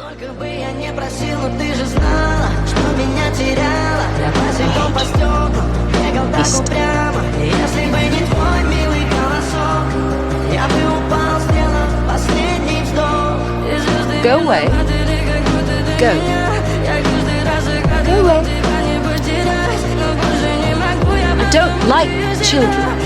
Сколько бы я не просил, но ты же знала, что меня теряла. Я босиком по стеклам бегал так упрямо. И если бы не твой милый голосок, я бы упал, сделав последний вздох. Go away. Go. Go away. I don't like children.